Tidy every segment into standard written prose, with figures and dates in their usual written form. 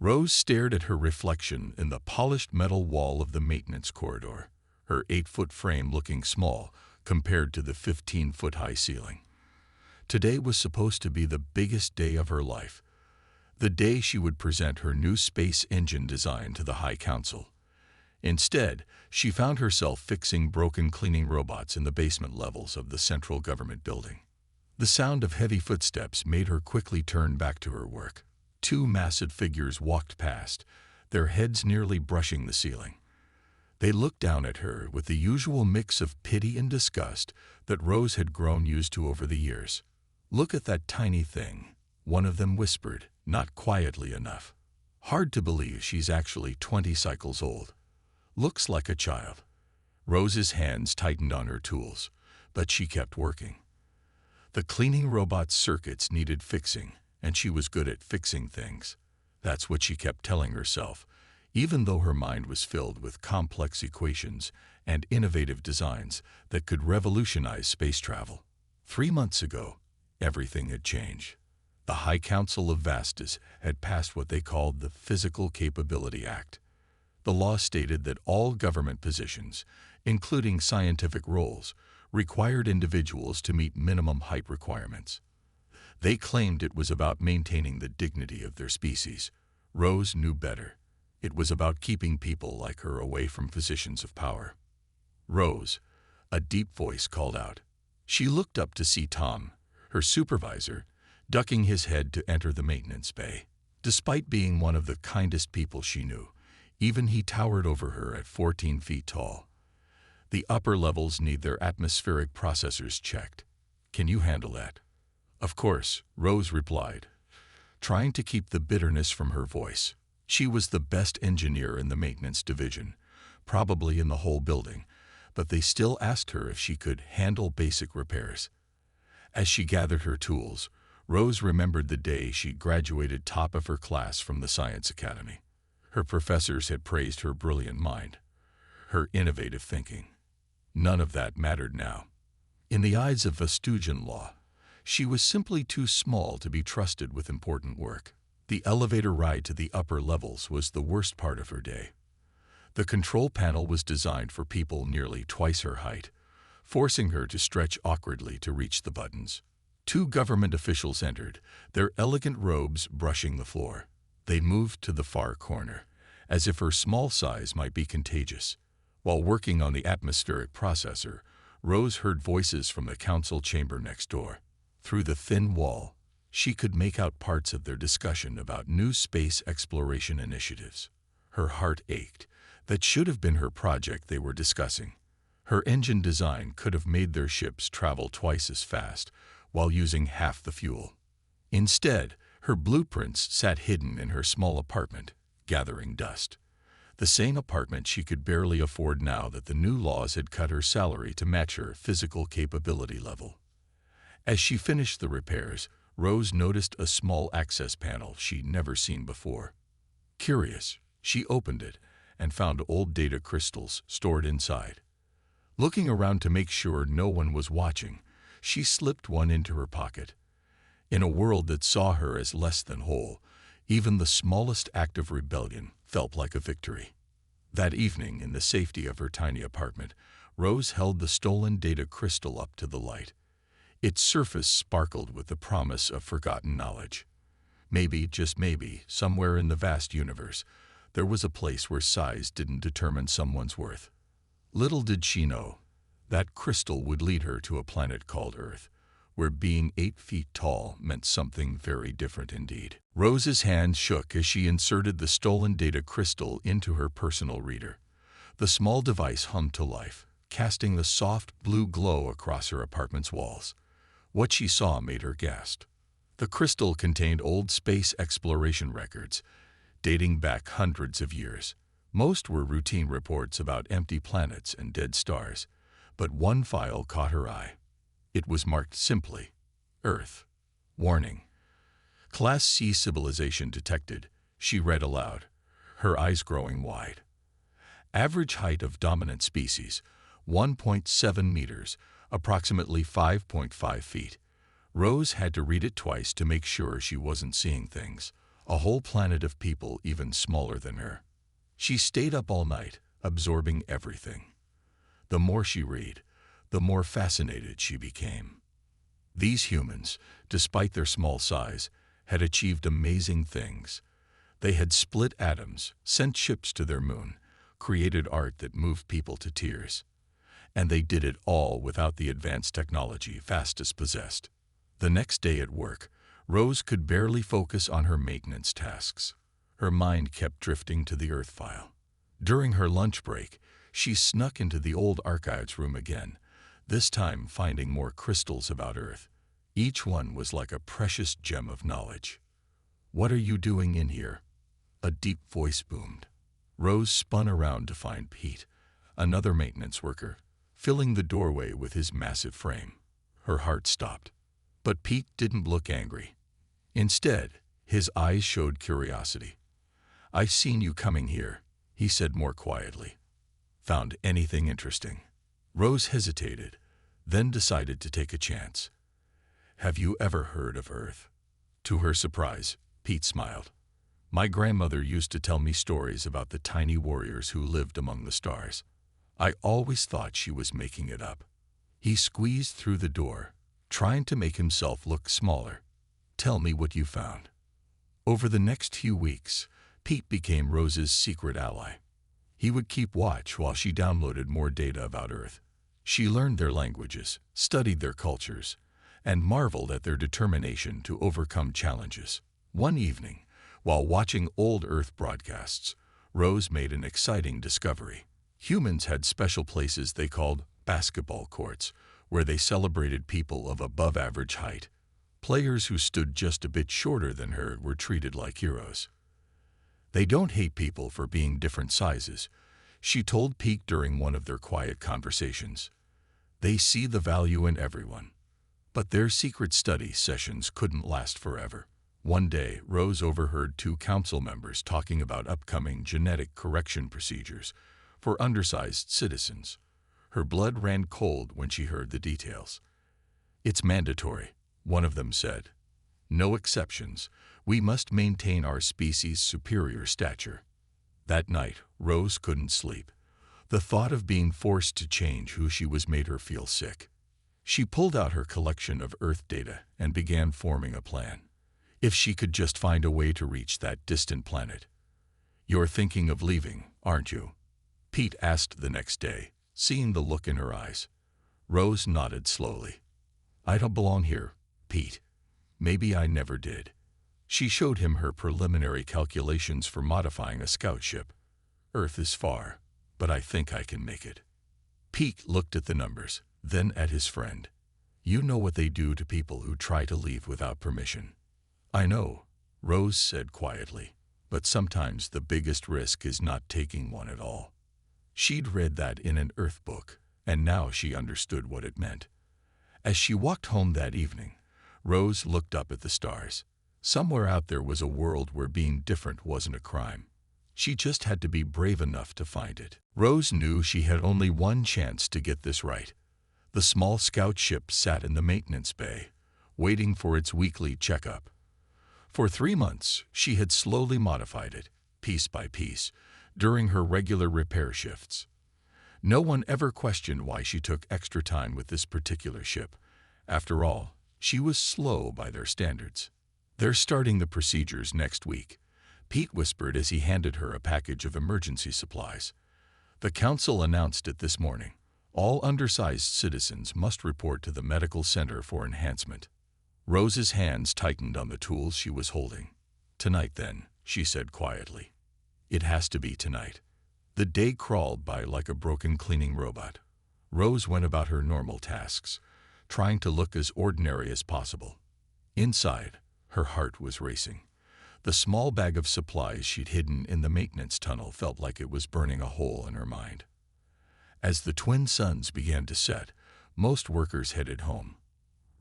Rose stared at her reflection in the polished metal wall of the maintenance corridor, her 8-foot frame looking small compared to the 15-foot-high ceiling. Today was supposed to be the biggest day of her life, the day she would present her new space engine design to the High Council. Instead, she found herself fixing broken cleaning robots in the basement levels of the central government building. The sound of heavy footsteps made her quickly turn back to her work. 2 massive figures walked past, their heads nearly brushing the ceiling. They looked down at her with the usual mix of pity and disgust that Rose had grown used to over the years. "Look at that tiny thing," one of them whispered, not quietly enough. "Hard to believe she's actually 20 cycles old. Looks like a child." Rose's hands tightened on her tools, but she kept working. The cleaning robot's circuits needed fixing, and she was good at fixing things. That's what she kept telling herself, even though her mind was filled with complex equations and innovative designs that could revolutionize space travel. 3 months ago, everything had changed. The High Council of Vastas had passed what they called the Physical Capability Act. The law stated that all government positions, including scientific roles, required individuals to meet minimum height requirements. They claimed it was about maintaining the dignity of their species. Rose knew better. It was about keeping people like her away from positions of power. "Rose," a deep voice called out. She looked up to see Tom, her supervisor, ducking his head to enter the maintenance bay. Despite being one of the kindest people she knew, even he towered over her at 14 feet tall. "The upper levels need their atmospheric processors checked. Can you handle that?" "Of course," Rose replied, trying to keep the bitterness from her voice. She was the best engineer in the maintenance division, probably in the whole building, but they still asked her if she could handle basic repairs. As she gathered her tools, Rose remembered the day she graduated top of her class from the Science Academy. Her professors had praised her brilliant mind, her innovative thinking. None of that mattered now. In the eyes of Vastugian law, she was simply too small to be trusted with important work. The elevator ride to the upper levels was the worst part of her day. The control panel was designed for people nearly twice her height, forcing her to stretch awkwardly to reach the buttons. 2 government officials entered, their elegant robes brushing the floor. They moved to the far corner, as if her small size might be contagious. While working on the atmospheric processor, Rose heard voices from the council chamber next door. Through the thin wall, she could make out parts of their discussion about new space exploration initiatives. Her heart ached. That should have been her project they were discussing. Her engine design could have made their ships travel twice as fast while using half the fuel. Instead, her blueprints sat hidden in her small apartment, gathering dust. The same apartment she could barely afford now that the new laws had cut her salary to match her physical capability level. As she finished the repairs, Rose noticed a small access panel she'd never seen before. Curious, she opened it and found old data crystals stored inside. Looking around to make sure no one was watching, she slipped one into her pocket. In a world that saw her as less than whole, even the smallest act of rebellion felt like a victory. That evening, in the safety of her tiny apartment, Rose held the stolen data crystal up to the light. Its surface sparkled with the promise of forgotten knowledge. Maybe, just maybe, somewhere in the vast universe, there was a place where size didn't determine someone's worth. Little did she know, that crystal would lead her to a planet called Earth, where being 8 feet tall meant something very different indeed. Rose's hands shook as she inserted the stolen data crystal into her personal reader. The small device hummed to life, casting the soft blue glow across her apartment's walls. What she saw made her gasp. The crystal contained old space exploration records, dating back hundreds of years. Most were routine reports about empty planets and dead stars, but one file caught her eye. It was marked simply, Earth. Warning. Class C civilization detected, she read aloud, her eyes growing wide. Average height of dominant species, 1.7 meters, approximately 5.5 feet. Rose had to read it twice to make sure she wasn't seeing things. a whole planet of people even smaller than her. She stayed up all night, absorbing everything. The more she read, the more fascinated she became. These humans, despite their small size, had achieved amazing things. They had split atoms, sent ships to their moon, created art that moved people to tears. And they did it all without the advanced technology Fastus possessed. The next day at work, Rose could barely focus on her maintenance tasks. Her mind kept drifting to the Earth file. During her lunch break, she snuck into the old archives room again, this time finding more crystals about Earth. Each one was like a precious gem of knowledge. "What are you doing in here?" a deep voice boomed. Rose spun around to find Pete, another maintenance worker, filling the doorway with his massive frame. Her heart stopped. But Pete didn't look angry. Instead, his eyes showed curiosity. "I've seen you coming here," he said more quietly. "Found anything interesting?" Rose hesitated, then decided to take a chance. "Have you ever heard of Earth?" To her surprise, Pete smiled. "My grandmother used to tell me stories about the tiny warriors who lived among the stars. I always thought she was making it up." He squeezed through the door, trying to make himself look smaller. "Tell me what you found." Over the next few weeks, Pete became Rose's secret ally. He would keep watch while she downloaded more data about Earth. She learned their languages, studied their cultures, and marveled at their determination to overcome challenges. One evening, while watching old Earth broadcasts, Rose made an exciting discovery. Humans had special places they called basketball courts, where they celebrated people of above-average height. Players who stood just a bit shorter than her were treated like heroes. "They don't hate people for being different sizes," she told Pete during one of their quiet conversations. "They see the value in everyone." But their secret study sessions couldn't last forever. One day, Rose overheard two council members talking about upcoming genetic correction procedures for undersized citizens. Her blood ran cold when she heard the details. "It's mandatory," one of them said. "No exceptions. We must maintain our species' superior stature." That night, Rose couldn't sleep. The thought of being forced to change who she was made her feel sick. She pulled out her collection of Earth data and began forming a plan. If she could just find a way to reach that distant planet. "You're thinking of leaving, aren't you?" Pete asked the next day, seeing the look in her eyes. Rose nodded slowly. "I don't belong here, Pete. Maybe I never did." She showed him her preliminary calculations for modifying a scout ship. "Earth is far, but I think I can make it." Pete looked at the numbers, then at his friend. "You know what they do to people who try to leave without permission." "I know," Rose said quietly, "but sometimes the biggest risk is not taking one at all." She'd read that in an Earth book, and now she understood what it meant. As she walked home that evening, Rose looked up at the stars. Somewhere out there was a world where being different wasn't a crime. She just had to be brave enough to find it. Rose knew she had only one chance to get this right. The small scout ship sat in the maintenance bay, waiting for its weekly checkup. For 3 months, she had slowly modified it, piece by piece, during her regular repair shifts. No one ever questioned why she took extra time with this particular ship. After all, she was slow by their standards. "They're starting the procedures next week," Pete whispered as he handed her a package of emergency supplies. "The council announced it this morning. All undersized citizens must report to the medical center for enhancement." Rose's hands tightened on the tools she was holding. "Tonight then," she said quietly. "It has to be tonight." The day crawled by like a broken cleaning robot. Rose went about her normal tasks, trying to look as ordinary as possible. Inside, her heart was racing. The small bag of supplies she'd hidden in the maintenance tunnel felt like it was burning a hole in her mind. As the twin suns began to set, most workers headed home.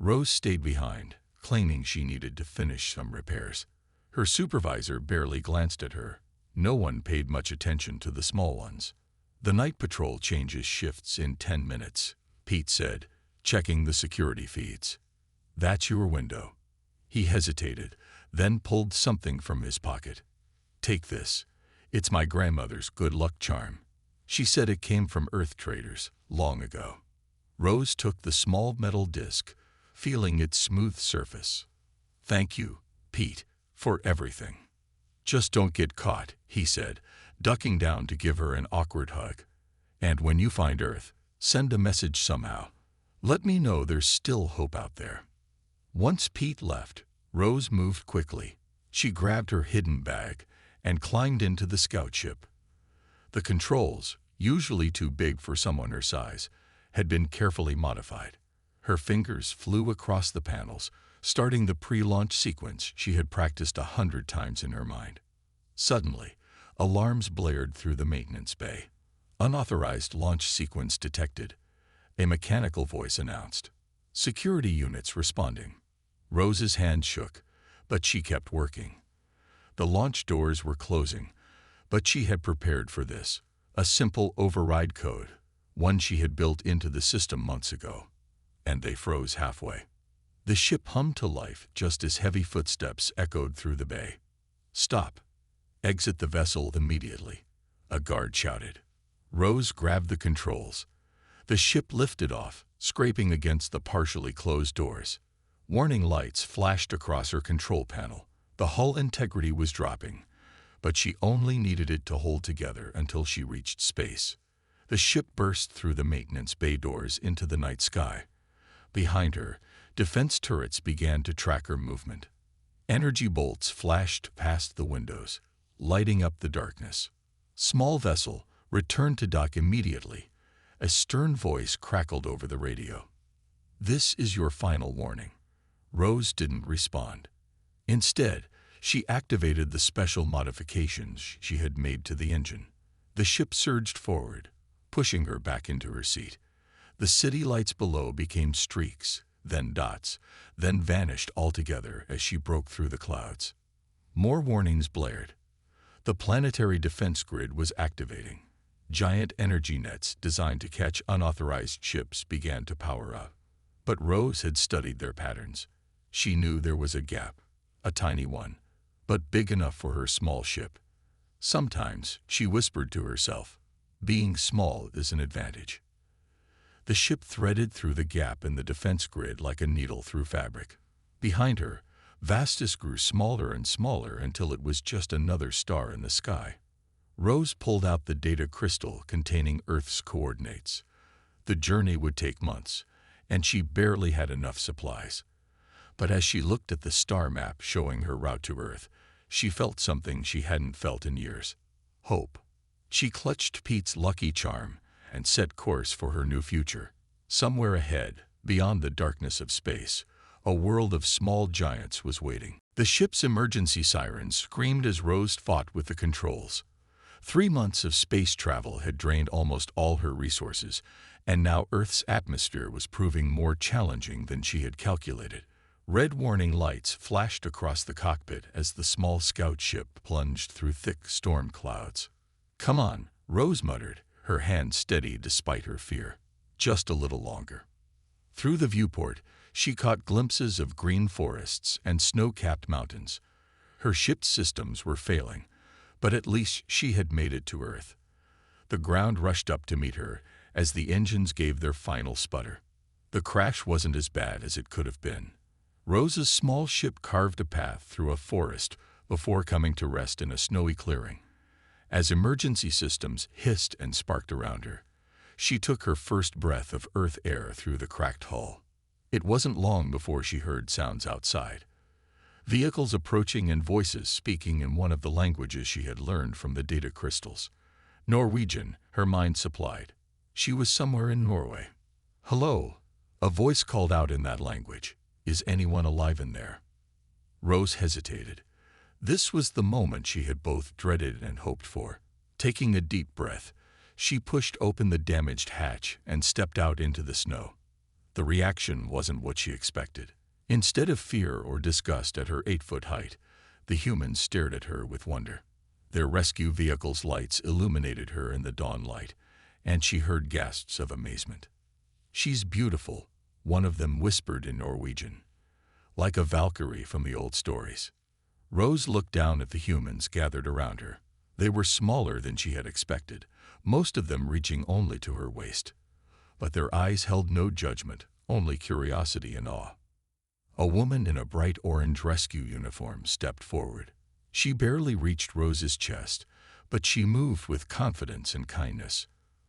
Rose stayed behind, claiming she needed to finish some repairs. Her supervisor barely glanced at her. No one paid much attention to the small ones. "The night patrol changes shifts in 10 minutes, Pete said, checking the security feeds. "That's your window." He hesitated, then pulled something from his pocket. "Take this. It's my grandmother's good luck charm. She said it came from Earth traders long ago." Rose took the small metal disc, feeling its smooth surface. "Thank you, Pete, for everything. Just don't get caught," he said, ducking down to give her an awkward hug. "And when you find Earth, send a message somehow. Let me know there's still hope out there." Once Pete left, Rose moved quickly. She grabbed her hidden bag and climbed into the scout ship. The controls, usually too big for someone her size, had been carefully modified. Her fingers flew across the panels, starting the pre-launch sequence she had practiced 100 times in her mind. Suddenly, alarms blared through the maintenance bay. "Unauthorized launch sequence detected," a mechanical voice announced. "Security units responding." Rose's hand shook, but she kept working. The launch doors were closing, but she had prepared for this. A simple override code, one she had built into the system months ago. And they froze halfway. The ship hummed to life just as heavy footsteps echoed through the bay. "Stop. Exit the vessel immediately," a guard shouted. Rose grabbed the controls. The ship lifted off, scraping against the partially closed doors. Warning lights flashed across her control panel. The hull integrity was dropping, but she only needed it to hold together until she reached space. The ship burst through the maintenance bay doors into the night sky. Behind her, defense turrets began to track her movement. Energy bolts flashed past the windows, lighting up the darkness. "Small vessel, return to dock immediately," a stern voice crackled over the radio. "This is your final warning." Rose didn't respond. Instead, she activated the special modifications she had made to the engine. The ship surged forward, pushing her back into her seat. The city lights below became streaks, then dots, then vanished altogether as she broke through the clouds. More warnings blared. The planetary defense grid was activating. Giant energy nets designed to catch unauthorized ships began to power up. But Rose had studied their patterns. She knew there was a gap, a tiny one, but big enough for her small ship. Sometimes, she whispered to herself, being small is an advantage. The ship threaded through the gap in the defense grid like a needle through fabric. Behind her, Vastus grew smaller and smaller until it was just another star in the sky. Rose pulled out the data crystal containing Earth's coordinates. The journey would take months, and she barely had enough supplies. But as she looked at the star map showing her route to Earth, she felt something she hadn't felt in years: hope. She clutched Pete's lucky charm and set course for her new future. Somewhere ahead, beyond the darkness of space, a world of small giants was waiting. The ship's emergency sirens screamed as Rose fought with the controls. 3 months of space travel had drained almost all her resources, and now Earth's atmosphere was proving more challenging than she had calculated. Red warning lights flashed across the cockpit as the small scout ship plunged through thick storm clouds. "Come on," Rose muttered, her hand steady despite her fear. "Just a little longer." Through the viewport, she caught glimpses of green forests and snow-capped mountains. Her ship's systems were failing, but at least she had made it to Earth. The ground rushed up to meet her as the engines gave their final sputter. The crash wasn't as bad as it could have been. Rose's small ship carved a path through a forest before coming to rest in a snowy clearing. As emergency systems hissed and sparked around her, she took her first breath of Earth air through the cracked hull. It wasn't long before she heard sounds outside. Vehicles approaching and voices speaking in one of the languages she had learned from the data crystals. Norwegian, her mind supplied. She was somewhere in Norway. "Hello," a voice called out in that language. "Is anyone alive in there?" Rose hesitated. This was the moment she had both dreaded and hoped for. Taking a deep breath, she pushed open the damaged hatch and stepped out into the snow. The reaction wasn't what she expected. Instead of fear or disgust at her 8-foot height, the humans stared at her with wonder. Their rescue vehicle's lights illuminated her in the dawn light, and she heard gasps of amazement. "She's beautiful," one of them whispered in Norwegian. "Like a Valkyrie from the old stories." Rose looked down at the humans gathered around her. They were smaller than she had expected, most of them reaching only to her waist. But their eyes held no judgment, only curiosity and awe. A woman in a bright orange rescue uniform stepped forward. She barely reached Rose's chest, but she moved with confidence and kindness.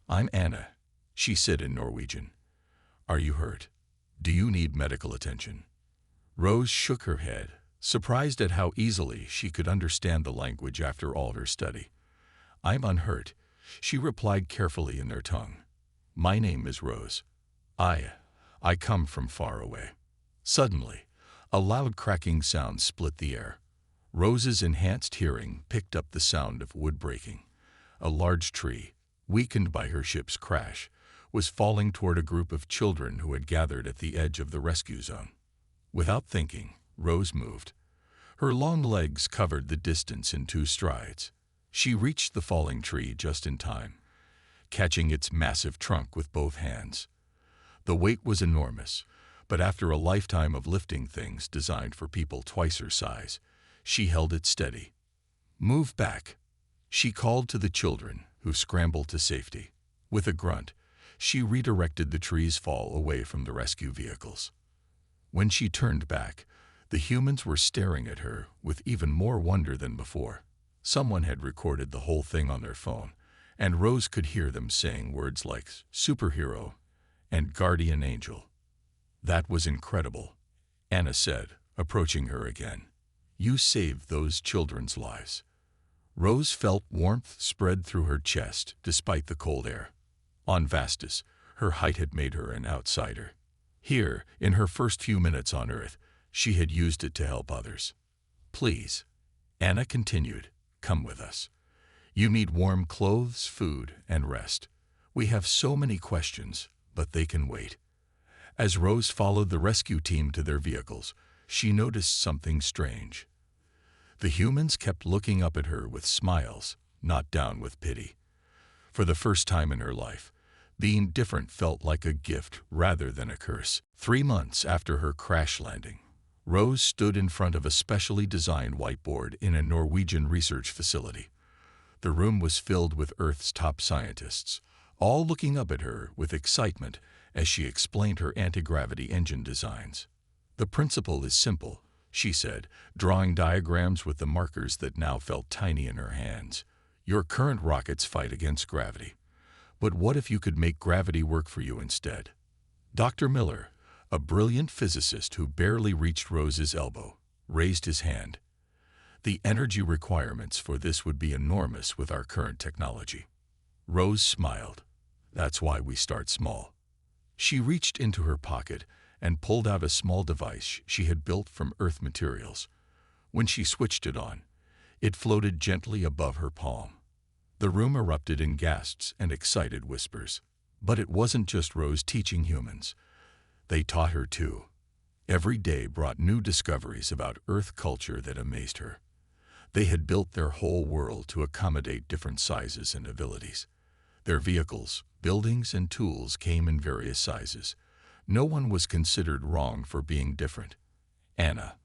"I'm Anna," she said in Norwegian. "Are you hurt? Do you need medical attention?" Rose shook her head, surprised at how easily she could understand the language after all her study. "I'm unhurt," she replied carefully in their tongue. "My name is Rose. I come from far away." Suddenly, a loud cracking sound split the air. Rose's enhanced hearing picked up the sound of wood breaking. A large tree, weakened by her ship's crash, was falling toward a group of children who had gathered at the edge of the rescue zone. Without thinking, Rose moved. Her long legs covered the distance in 2 strides. She reached the falling tree just in time, catching its massive trunk with both hands. The weight was enormous, but after a lifetime of lifting things designed for people twice her size, she held it steady. "Move back," she called to the children, who scrambled to safety. With a grunt, she redirected the tree's fall away from the rescue vehicles. When she turned back, the humans were staring at her with even more wonder than before. Someone had recorded the whole thing on their phone, and Rose could hear them saying words like superhero and guardian angel. "That was incredible," Anna said, approaching her again. "You saved those children's lives." Rose felt warmth spread through her chest despite the cold air. On Vastus, her height had made her an outsider. Here, in her first few minutes on Earth, she had used it to help others. "Please," Anna continued, "come with us. You need warm clothes, food, and rest. We have so many questions, but they can wait." As Rose followed the rescue team to their vehicles, she noticed something strange. The humans kept looking up at her with smiles, not down with pity. For the first time in her life, being different felt like a gift rather than a curse. 3 months after her crash landing, Rose stood in front of a specially designed whiteboard in a Norwegian research facility. The room was filled with Earth's top scientists, all looking up at her with excitement as she explained her anti-gravity engine designs. "The principle is simple," she said, drawing diagrams with the markers that now felt tiny in her hands. "Your current rockets fight against gravity. But what if you could make gravity work for you instead?" Dr. Miller, a brilliant physicist who barely reached Rose's elbow, raised his hand. "The energy requirements for this would be enormous with our current technology." Rose smiled. "That's why we start small." She reached into her pocket and pulled out a small device she had built from Earth materials. When she switched it on, it floated gently above her palm. The room erupted in gasps and excited whispers. But it wasn't just Rose teaching humans. They taught her too. Every day brought new discoveries about Earth culture that amazed her. They had built their whole world to accommodate different sizes and abilities. Their vehicles, buildings, and tools came in various sizes. No one was considered wrong for being different. Anna,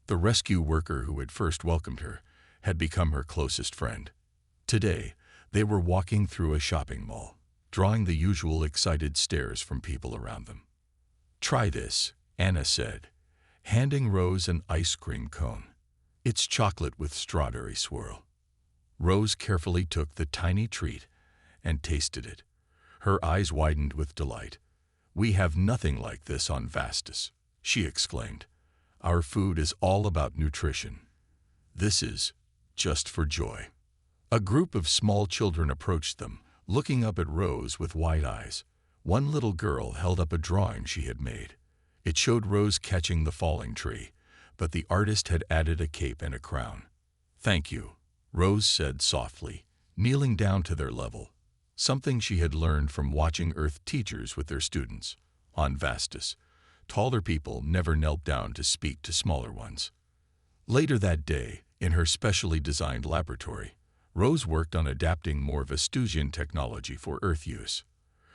the rescue worker who had first welcomed her, had become her closest friend. Today, they were walking through a shopping mall, drawing the usual excited stares from people around them. "Try this," Anna said, handing Rose an ice cream cone. "It's chocolate with strawberry swirl." Rose carefully took the tiny treat and tasted it. Her eyes widened with delight. "We have nothing like this on Vastus," she exclaimed. "Our food is all about nutrition. This is just for joy." A group of small children approached them, looking up at Rose with wide eyes. One little girl held up a drawing she had made. It showed Rose catching the falling tree, but the artist had added a cape and a crown. "Thank you," Rose said softly, kneeling down to their level, something she had learned from watching Earth teachers with their students. On Vastus, taller people never knelt down to speak to smaller ones. Later that day, in her specially designed laboratory, Rose worked on adapting more Vestusian technology for Earth use.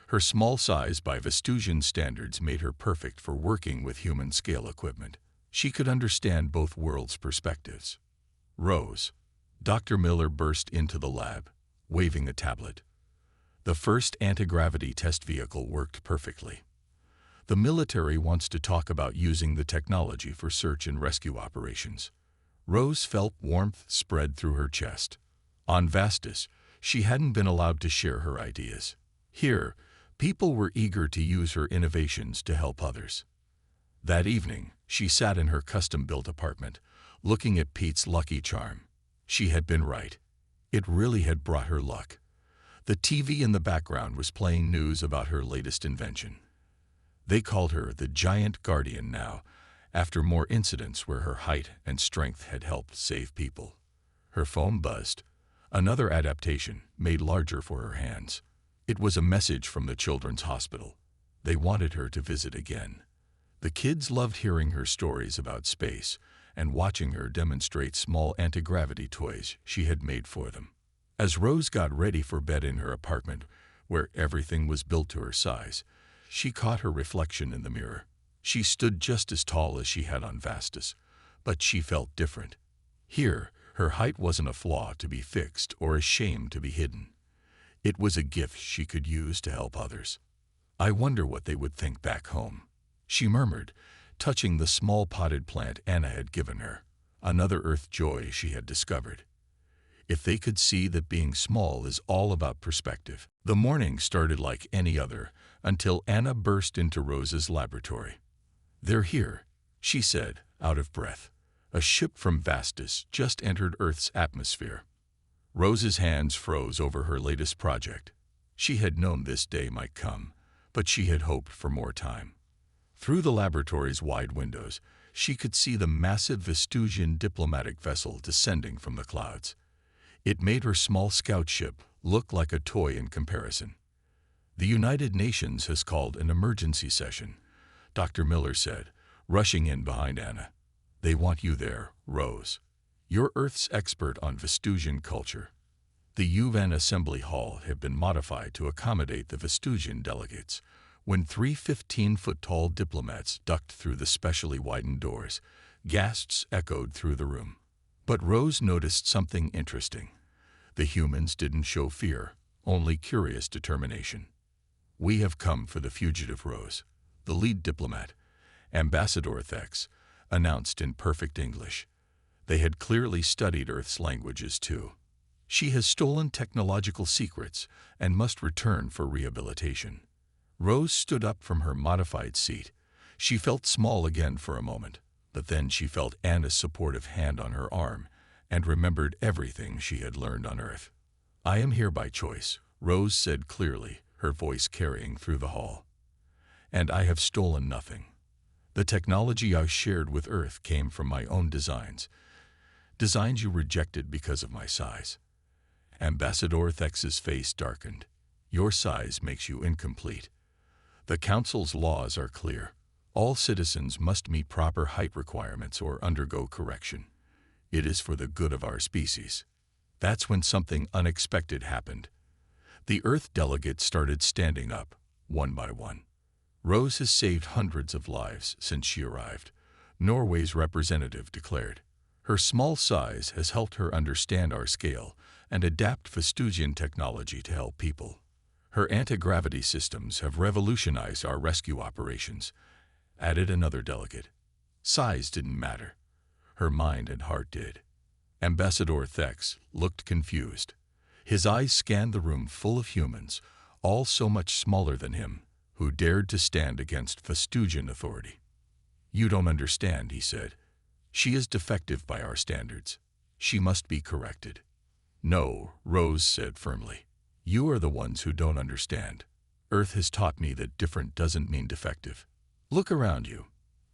Her small size by Vestusian standards made her perfect for working with human-scale equipment. She could understand both worlds' perspectives. Rose. Dr. Miller burst into the lab, waving a tablet. The first anti-gravity test vehicle worked perfectly. The military wants to talk about using the technology for search and rescue operations. Rose felt warmth spread through her chest. On Vastus, she hadn't been allowed to share her ideas. Here, people were eager to use her innovations to help others. That evening, she sat in her custom-built apartment, looking at Pete's lucky charm. She had been right. It really had brought her luck. The TV in the background was playing news about her latest invention. They called her the Giant Guardian now, after more incidents where her height and strength had helped save people. Her phone buzzed. Another adaptation, made larger for her hands. It was a message from the children's hospital. They wanted her to visit again. The kids loved hearing her stories about space and watching her demonstrate small anti-gravity toys she had made for them. As Rose got ready for bed in her apartment, where everything was built to her size, she caught her reflection in the mirror. She stood just as tall as she had on Vastus, but she felt different. Here, her height wasn't a flaw to be fixed or a shame to be hidden. It was a gift she could use to help others. I wonder what they would think back home, she murmured, touching the small potted plant Anna had given her, another earth joy she had discovered. If they could see that being small is all about perspective. The morning started like any other until Anna burst into Rose's laboratory. "They're here," she said, out of breath. A ship from Vastus just entered Earth's atmosphere. Rose's hands froze over her latest project. She had known this day might come, but she had hoped for more time. Through the laboratory's wide windows, she could see the massive Vestusian diplomatic vessel descending from the clouds. It made her small scout ship look like a toy in comparison. "The United Nations has called an emergency session," Dr. Miller said, rushing in behind Anna. "They want you there, Rose. You're Earth's expert on Vestusian culture." The UN Assembly Hall had been modified to accommodate the Vestusian delegates. When 3 15-foot-tall diplomats ducked through the specially widened doors, gasps echoed through the room. But Rose noticed something interesting. The humans didn't show fear, only curious determination. "We have come for the fugitive, Rose," the lead diplomat, Ambassador Thex, announced in perfect English. They had clearly studied Earth's languages too. "She has stolen technological secrets and must return for rehabilitation." Rose stood up from her modified seat. She felt small again for a moment, but then she felt Anna's supportive hand on her arm and remembered everything she had learned on Earth. "I am here by choice," Rose said clearly, her voice carrying through the hall. "And I have stolen nothing. The technology I shared with Earth came from my own designs. Designs you rejected because of my size." Ambassador Thex's face darkened. "Your size makes you incomplete. The Council's laws are clear. All citizens must meet proper height requirements or undergo correction. It is for the good of our species." That's when something unexpected happened. The Earth delegates started standing up, one by one. "Rose has saved hundreds of lives since she arrived," Norway's representative declared. "Her small size has helped her understand our scale and adapt Vestusian technology to help people. Her anti-gravity systems have revolutionized our rescue operations," added another delegate. Size didn't matter. Her mind and heart did. Ambassador Thex looked confused. His eyes scanned the room full of humans, all so much smaller than him, who dared to stand against Vestusian authority. "You don't understand," he said. "She is defective by our standards. She must be corrected." "No," Rose said firmly. "You are the ones who don't understand. Earth has taught me that different doesn't mean defective. Look around you.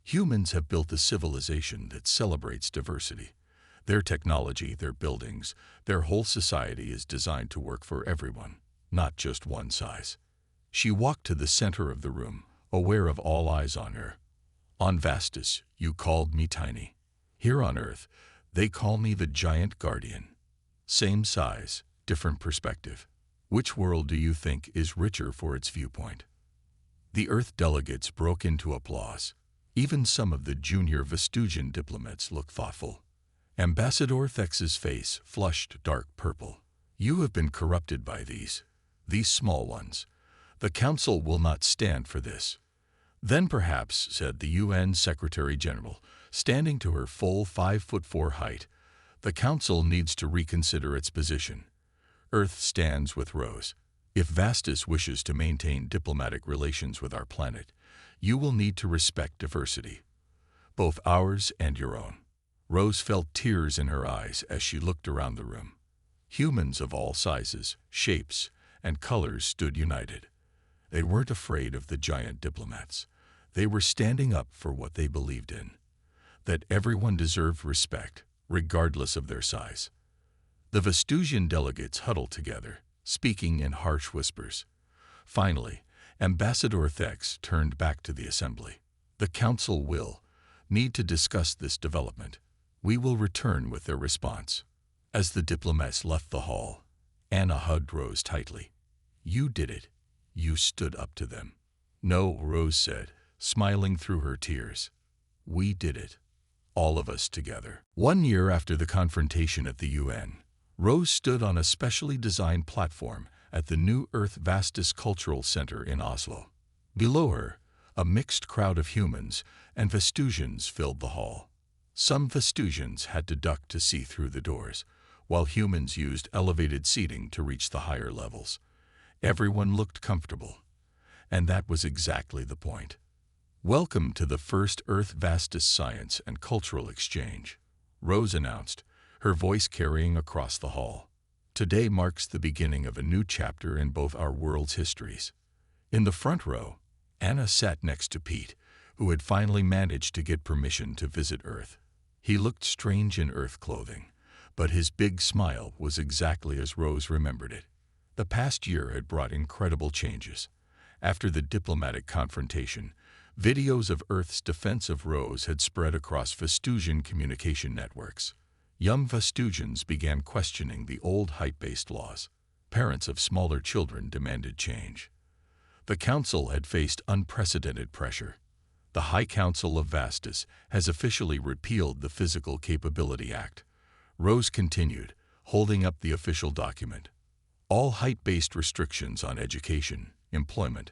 Humans have built a civilization that celebrates diversity. Their technology, their buildings, their whole society is designed to work for everyone, not just one size." She walked to the center of the room, aware of all eyes on her. "On Vastus, you called me tiny. Here on Earth, they call me the Giant Guardian. Same size, different perspective. Which world do you think is richer for its viewpoint?" The Earth delegates broke into applause. Even some of the junior Vestusian diplomats looked thoughtful. Ambassador Thex's face flushed dark purple. You have been corrupted by these small ones. The Council will not stand for this. Then perhaps, said the UN Secretary General, standing to her full 5'4" height, the Council needs to reconsider its position. Earth stands with Rose. If Vastus wishes to maintain diplomatic relations with our planet, you will need to respect diversity, both ours and your own. Rose felt tears in her eyes as she looked around the room. Humans of all sizes, shapes, and colors stood united. They weren't afraid of the giant diplomats. They were standing up for what they believed in, that everyone deserved respect, regardless of their size. The Vestusian delegates huddled together, speaking in harsh whispers. Finally, Ambassador Thex turned back to the assembly. The Council will need to discuss this development. We will return with their response. As the diplomats left the hall, Anna hugged Rose tightly. You did it. You stood up to them. No, Rose said, smiling through her tears. We did it. All of us together. 1 year after the confrontation at the UN, Rose stood on a specially designed platform at the New Earth Vastus Cultural Center in Oslo. Below her, a mixed crowd of humans and Vestusians filled the hall. Some Vestusians had to duck to see through the doors, while humans used elevated seating to reach the higher levels. Everyone looked comfortable, and that was exactly the point. Welcome to the first Earth Vastus Science and Cultural Exchange, Rose announced, her voice carrying across the hall. Today marks the beginning of a new chapter in both our world's histories. In the front row, Anna sat next to Pete, who had finally managed to get permission to visit Earth. He looked strange in Earth clothing, but his big smile was exactly as Rose remembered it. The past year had brought incredible changes. After the diplomatic confrontation, videos of Earth's defense of Rose had spread across Vestusian communication networks. Young Vestusians began questioning the old height-based laws. Parents of smaller children demanded change. The Council had faced unprecedented pressure. The High Council of Vastus has officially repealed the Physical Capability Act. Rose continued, holding up the official document. All height-based restrictions on education, employment,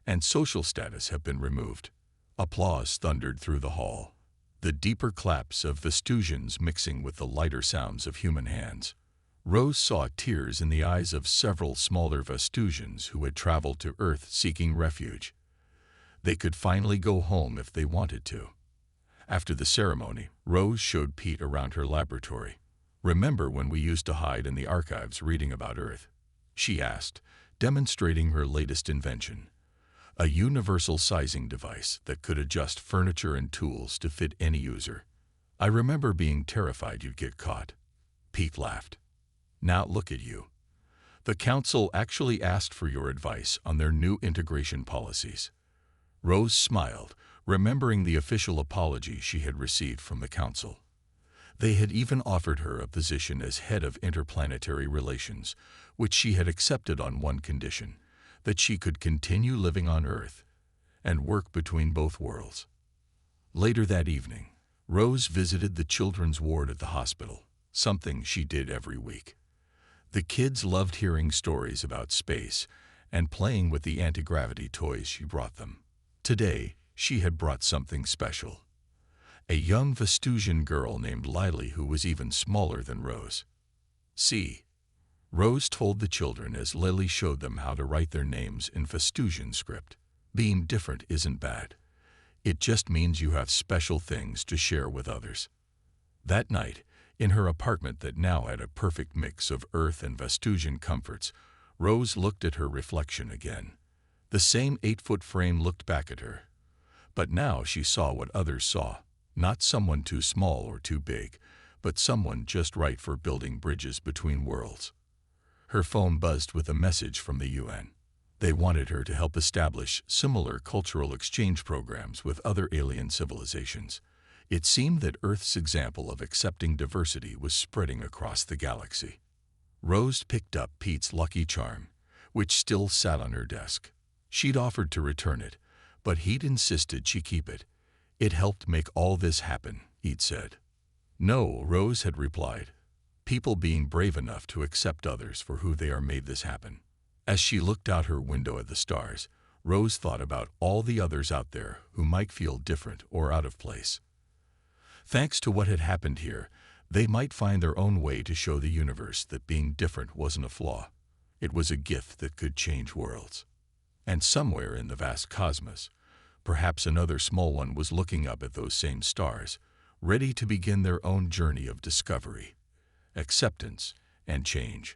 and social status have been removed. Applause thundered through the hall, the deeper claps of Vestusians mixing with the lighter sounds of human hands. Rose saw tears in the eyes of several smaller Vestusians who had traveled to Earth seeking refuge. They could finally go home if they wanted to. After the ceremony, Rose showed Pete around her laboratory. Remember when we used to hide in the archives reading about Earth? She asked, demonstrating her latest invention. A universal sizing device that could adjust furniture and tools to fit any user. I remember being terrified you'd get caught. Pete laughed. Now look at you. The Council actually asked for your advice on their new integration policies. Rose smiled, remembering the official apology she had received from the Council. They had even offered her a position as head of interplanetary relations, which she had accepted on one condition: that she could continue living on Earth and work between both worlds. Later that evening, Rose visited the children's ward at the hospital, something she did every week. The kids loved hearing stories about space and playing with the anti-gravity toys she brought them. Today, she had brought something special. A young Vestusian girl named Lily who was even smaller than Rose. See, Rose told the children as Lily showed them how to write their names in Vestusian script. Being different isn't bad. It just means you have special things to share with others. That night, in her apartment that now had a perfect mix of Earth and Vestusian comforts, Rose looked at her reflection again. The same 8-foot frame looked back at her. But now she saw what others saw. Not someone too small or too big, but someone just right for building bridges between worlds. Her phone buzzed with a message from the UN. They wanted her to help establish similar cultural exchange programs with other alien civilizations. It seemed that Earth's example of accepting diversity was spreading across the galaxy. Rose picked up Pete's lucky charm, which still sat on her desk. She'd offered to return it, but he'd insisted she keep it. It helped make all this happen, he'd said. No, Rose had replied. People being brave enough to accept others for who they are made this happen. As she looked out her window at the stars, Rose thought about all the others out there who might feel different or out of place. Thanks to what had happened here, they might find their own way to show the universe that being different wasn't a flaw. It was a gift that could change worlds. And somewhere in the vast cosmos, perhaps another small one was looking up at those same stars, ready to begin their own journey of discovery, acceptance, and change.